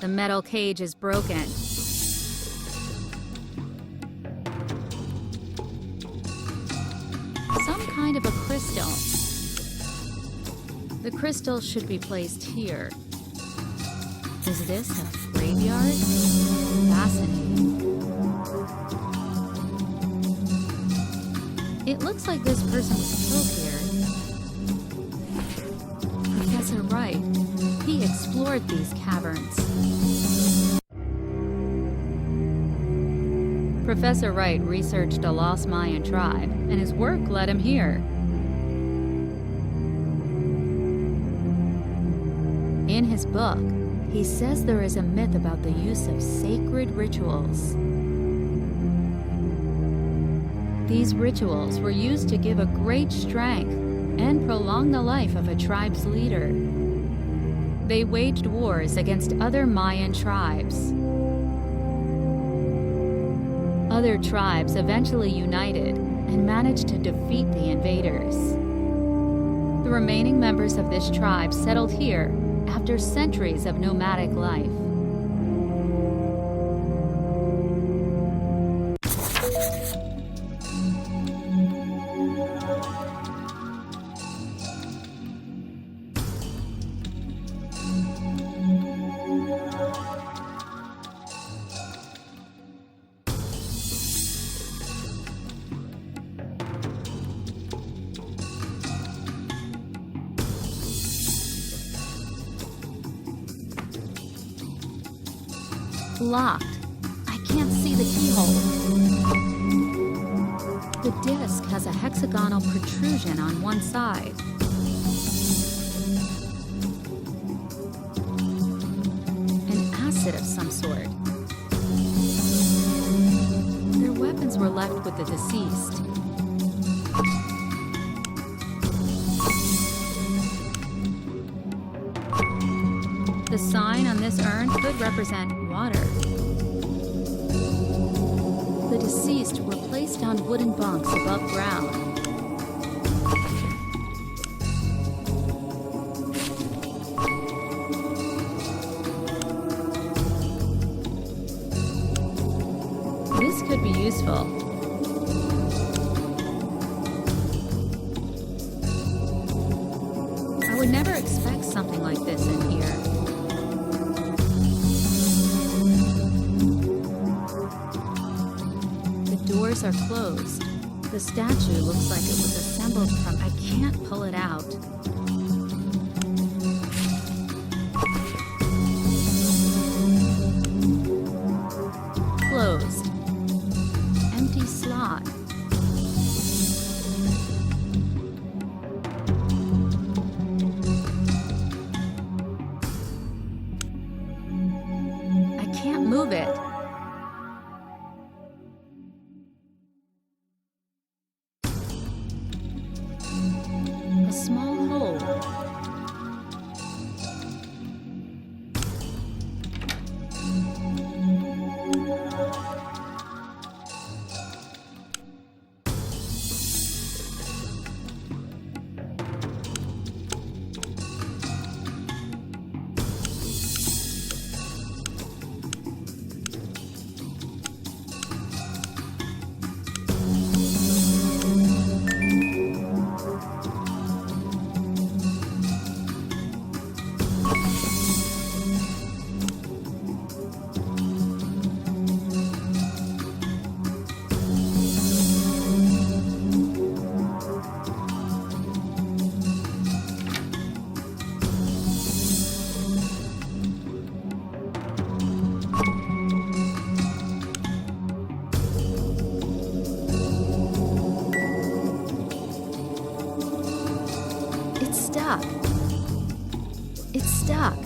The metal cage is broken. Some kind of a crystal. The crystal should be placed here. Is this a graveyard? Fascinating. It looks like this person was killed here. Professor Wright, he explored these caverns. Professor Wright researched a lost Mayan tribe, and his work led him here. In his book, he says there is a myth about the use of sacred rituals. These rituals were used to give a great strength and prolong the life of a tribe's leader. They waged wars against other Mayan tribes. Other tribes eventually united and managed to defeat the invaders. The remaining members of this tribe settled here after centuries of nomadic life. Locked. I can't see the keyhole. The disc has a hexagonal protrusion on one side. An acid of some sort. Their weapons were left with the deceased. The sign on this urn could represent water. The deceased were placed on wooden bunks above ground. This could be useful. I would never expect something like this in here. Doors are closed. The statue looks like it was assembled from... I can't pull it out. Closed. Empty slot. I can't move it. Small hole. stuck. It's stuck.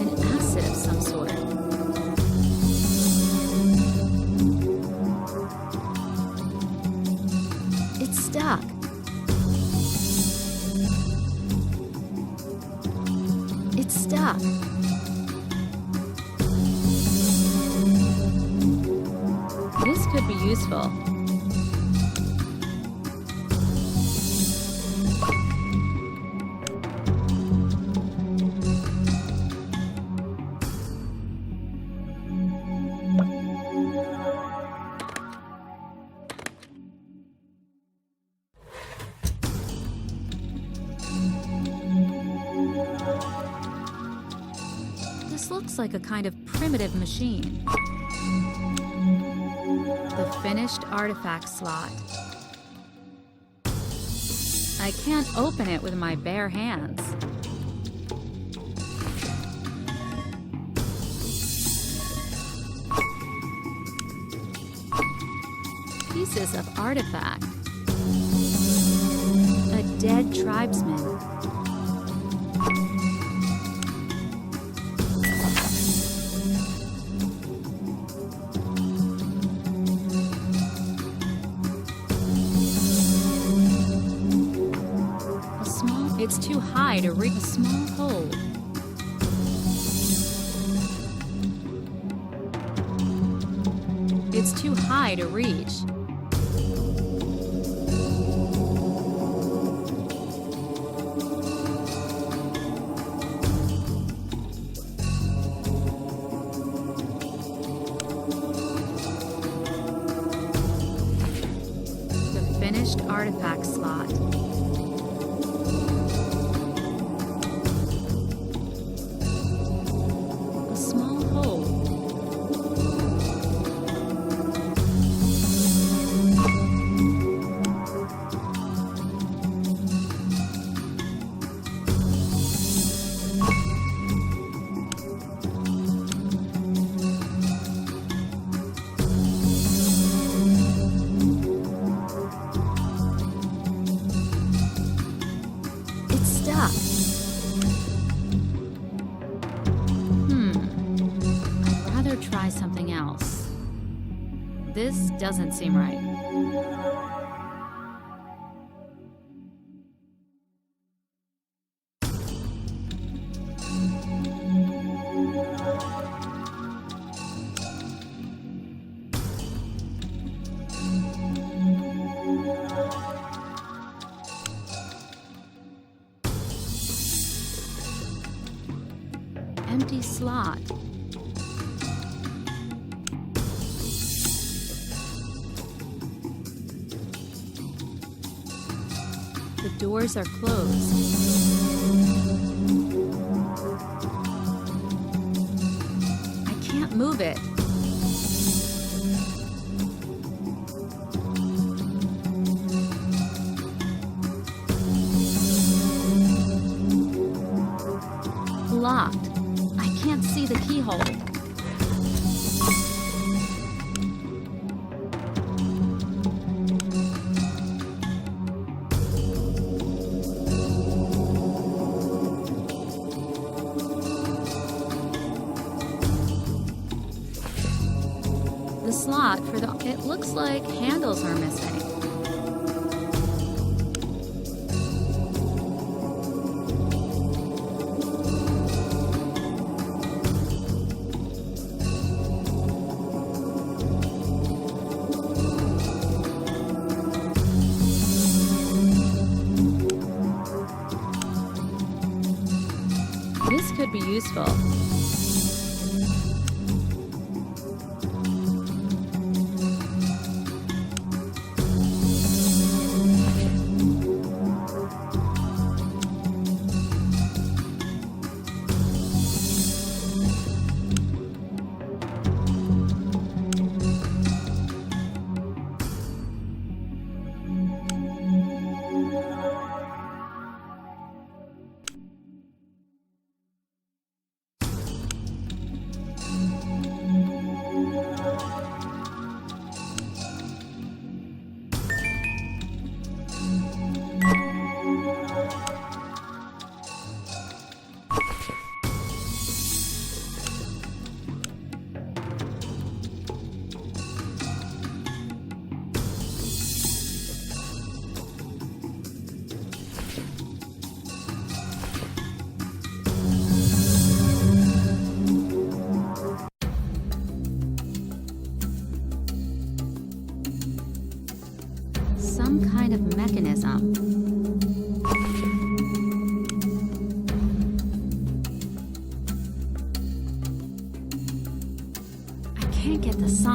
An acid of some sort. It's stuck. It's stuck. useful. This looks like a kind of primitive machine. The finished artifact slot. I can't open it with my bare hands. Pieces of artifact. A dead tribesman. It's too high to reach. A small hole. It's too high to reach. The finished artifact slot. Try something else. This doesn't seem right. Empty slot. The doors are closed. I can't move it. Locked. I can't see the keyhole. The slot for the... It looks like handles are missing. This could be useful.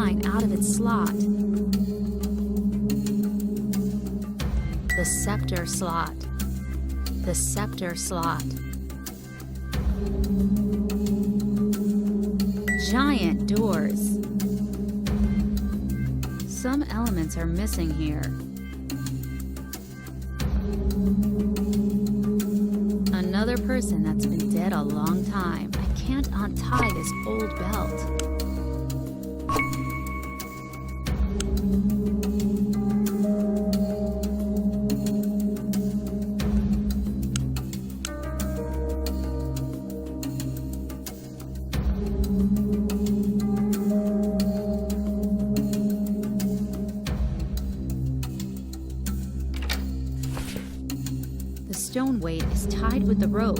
sign out of its slot. The scepter slot. The scepter slot. Giant doors. Some elements are missing here. Another person that's been dead a long time. I can't untie this old belt. The stone weight is tied with the rope.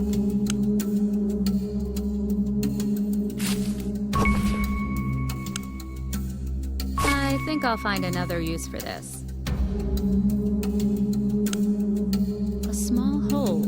I think I'll find another use for this. A small hole.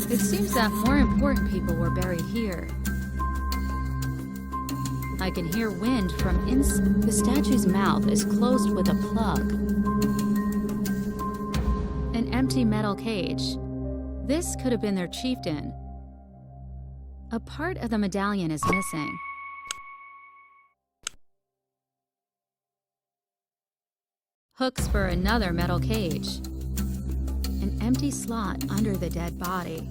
It seems that more important people were buried here. I can hear wind from inside. The statue's mouth is closed with a plug. An empty metal cage. This could have been their chieftain. A part of the medallion is missing. Hooks for another metal cage. An empty slot under the dead body.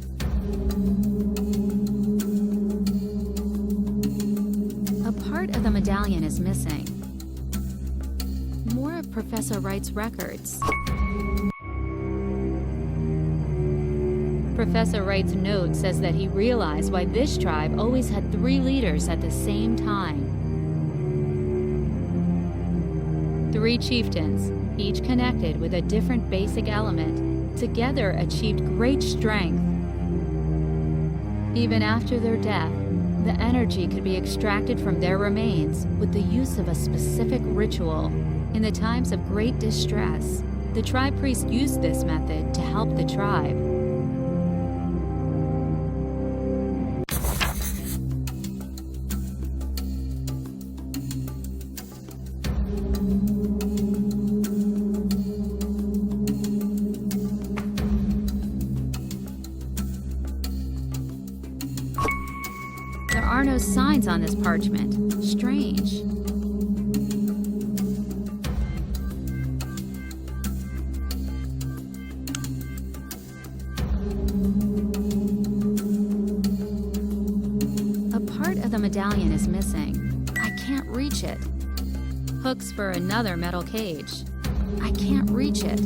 A part of the medallion is missing. More of Professor Wright's records. Professor Wright's note says that he realized why this tribe always had 3 leaders at the same time. 3 chieftains, each connected with a different basic element, together achieved great strength. Even after their death, the energy could be extracted from their remains with the use of a specific ritual. In the times of great distress, the tribe priest used this method to help the tribe. There are no signs on this parchment. Strange. Part of the medallion is missing. I can't reach it. Hooks for another metal cage. I can't reach it.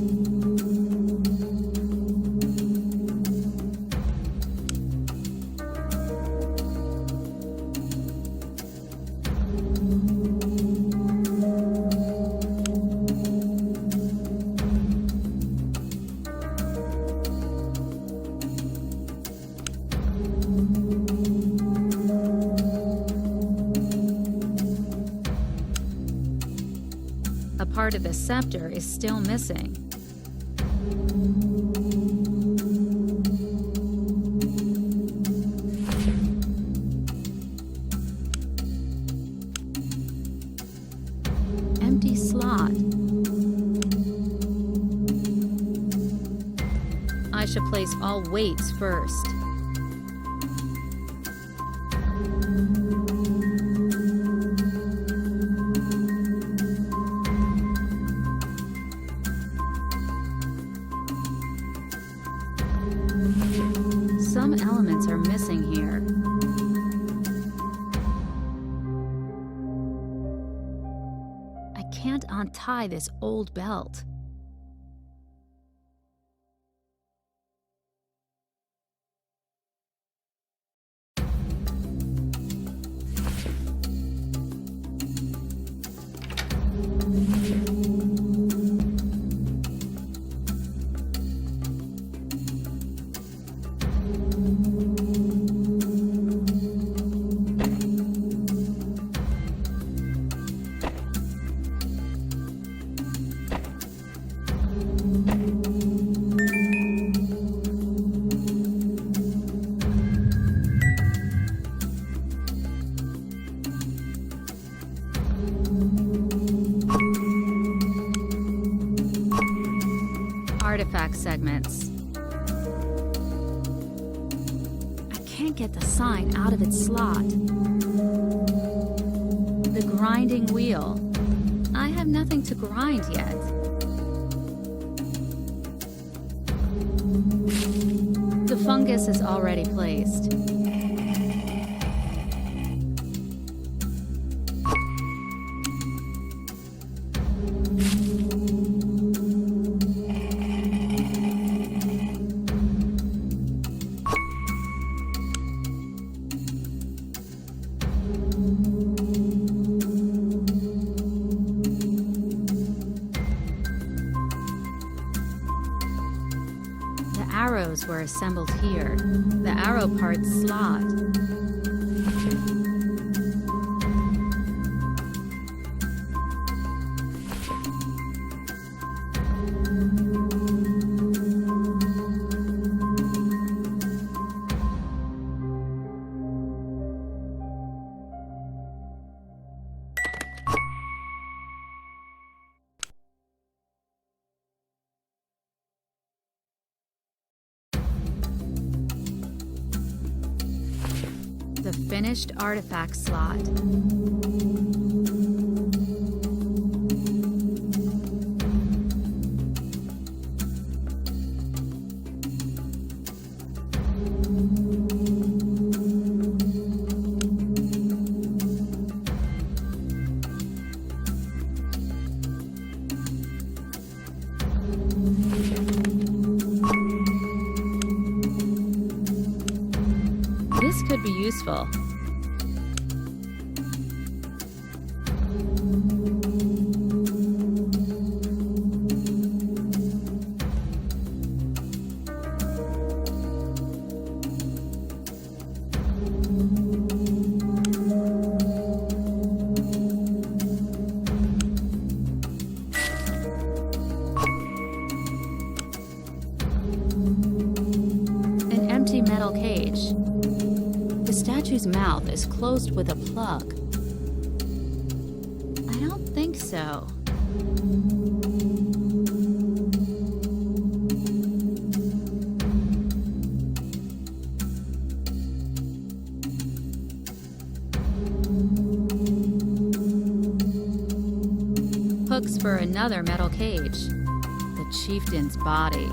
A part of the scepter is still missing. Empty slot. I should place all weights first. Some elements are missing here. I can't untie this old belt. Artifact segments. I can't get the sign out of its slot. The grinding wheel. I have nothing to grind yet. The fungus is already placed. Arrows were assembled here. The arrow part slot. The finished artifact slot. This could be useful. An empty metal cage. The statue's mouth is closed with a plug. I don't think so. Hooks for another metal cage. The chieftain's body.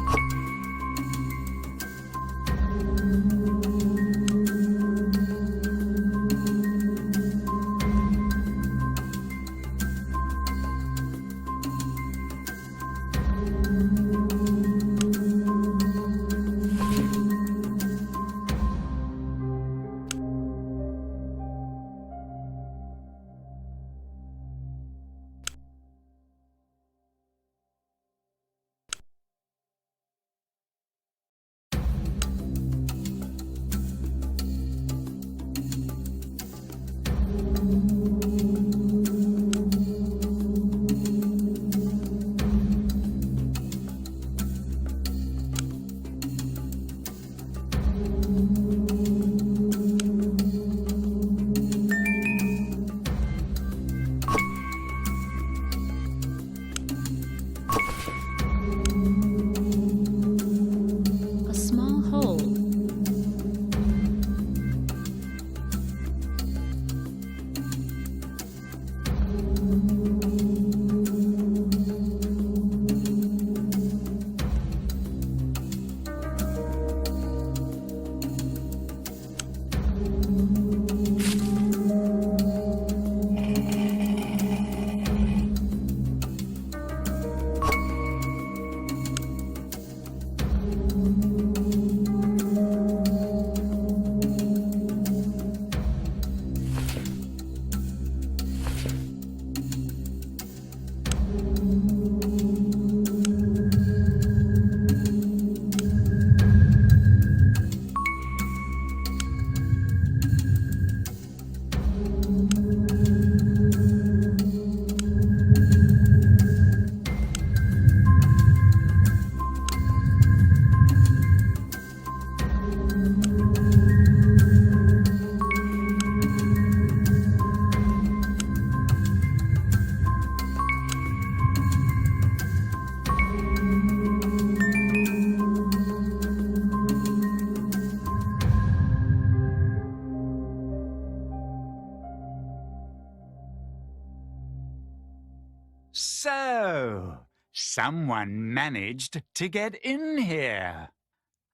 So, someone managed to get in here.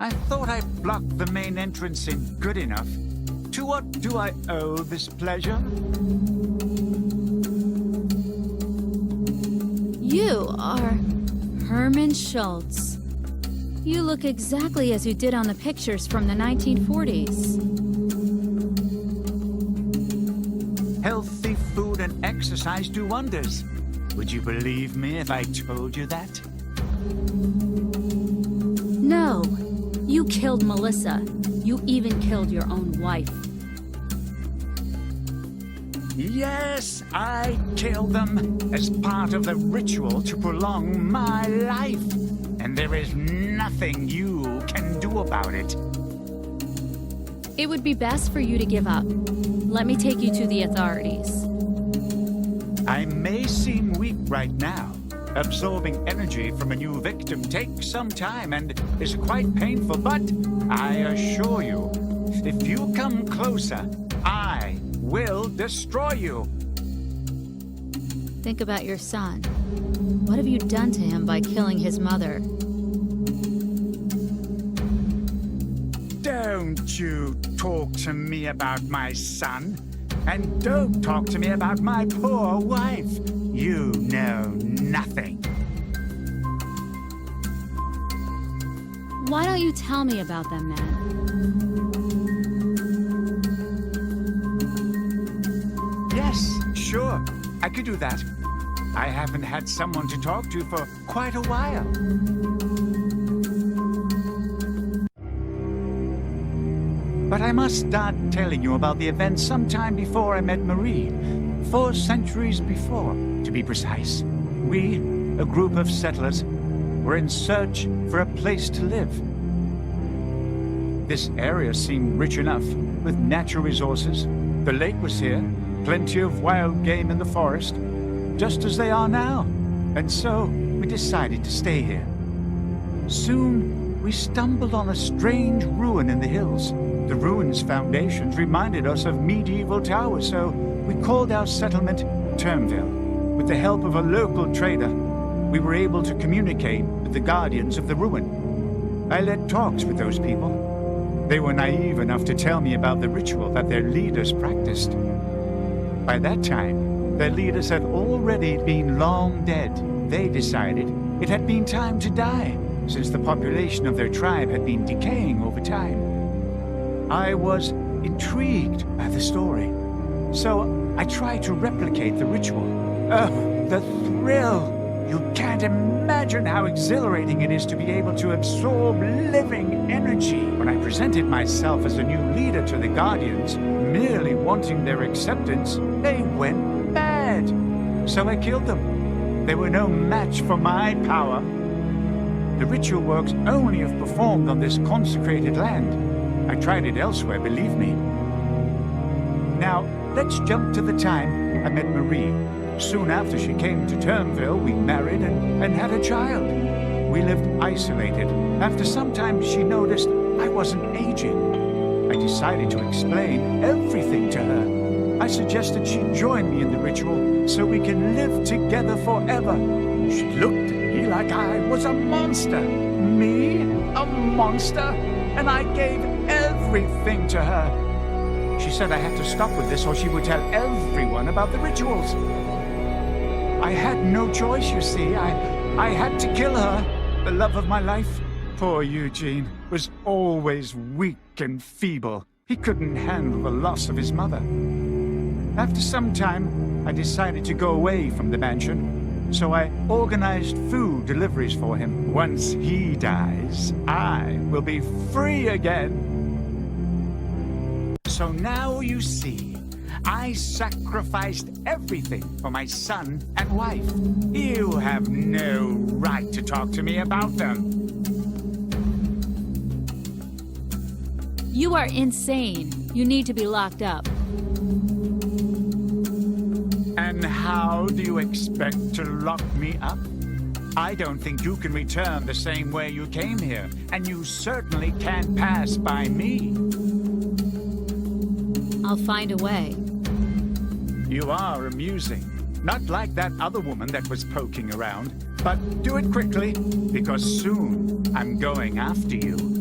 I thought I blocked the main entrance in good enough. To what do I owe this pleasure? You are Herman Schultz. You look exactly as you did on the pictures from the 1940s. Healthy food and exercise do wonders. Would you believe me if I told you that? No, you killed Melissa. You even killed your own wife. Yes, I killed them as part of the ritual to prolong my life. And there is nothing you can do about it. It would be best for you to give up. Let me take you to the authorities. I may seem weak right now. Absorbing energy from a new victim takes some time and is quite painful, but I assure you, if you come closer, I will destroy you. Think about your son. What have you done to him by killing his mother? Don't you talk to me about my son. And don't talk to me about my poor wife. You know nothing. Why don't you tell me about them then? Yes, sure. I could do that. I haven't had someone to talk to for quite a while. But I must start telling you about the events sometime before I met Marie. 4 centuries before, to be precise. We, a group of settlers, were in search for a place to live. This area seemed rich enough, with natural resources. The lake was here, plenty of wild game in the forest, just as they are now. And so, we decided to stay here. Soon, we stumbled on a strange ruin in the hills. The ruin's foundations reminded us of medieval towers, so we called our settlement Turnville. With the help of a local trader, we were able to communicate with the guardians of the ruin. I led talks with those people. They were naive enough to tell me about the ritual that their leaders practiced. By that time, their leaders had already been long dead. They decided it had been time to die, since the population of their tribe had been decaying over time. I was intrigued by the story, so I tried to replicate the ritual. Oh, the thrill! You can't imagine how exhilarating it is to be able to absorb living energy. When I presented myself as a new leader to the Guardians, merely wanting their acceptance, they went mad. So I killed them. They were no match for my power. The ritual works only if performed on this consecrated land. I tried it elsewhere, believe me. Now, let's jump to the time I met Marie. Soon after she came to Turnville, we married and had a child. We lived isolated. After some time, she noticed I wasn't aging. I decided to explain everything to her. I suggested she join me in the ritual so we can live together forever. She looked at me like I was a monster. Me? A monster? And I gave everything to her. She said I had to stop with this or she would tell everyone about the rituals. I had no choice, you see. I had to kill her, the love of my life. Poor Eugene was always weak and feeble. He couldn't handle the loss of his mother. After some time, I decided to go away from the mansion, so I organized food deliveries for him. Once he dies, I will be free again. So now you see, I sacrificed everything for my son and wife. You have no right to talk to me about them. You are insane. You need to be locked up. And how do you expect to lock me up? I don't think you can return the same way you came here, and you certainly can't pass by me. I'll find a way. You are amusing. Not like that other woman that was poking around. But do it quickly, because soon I'm going after you.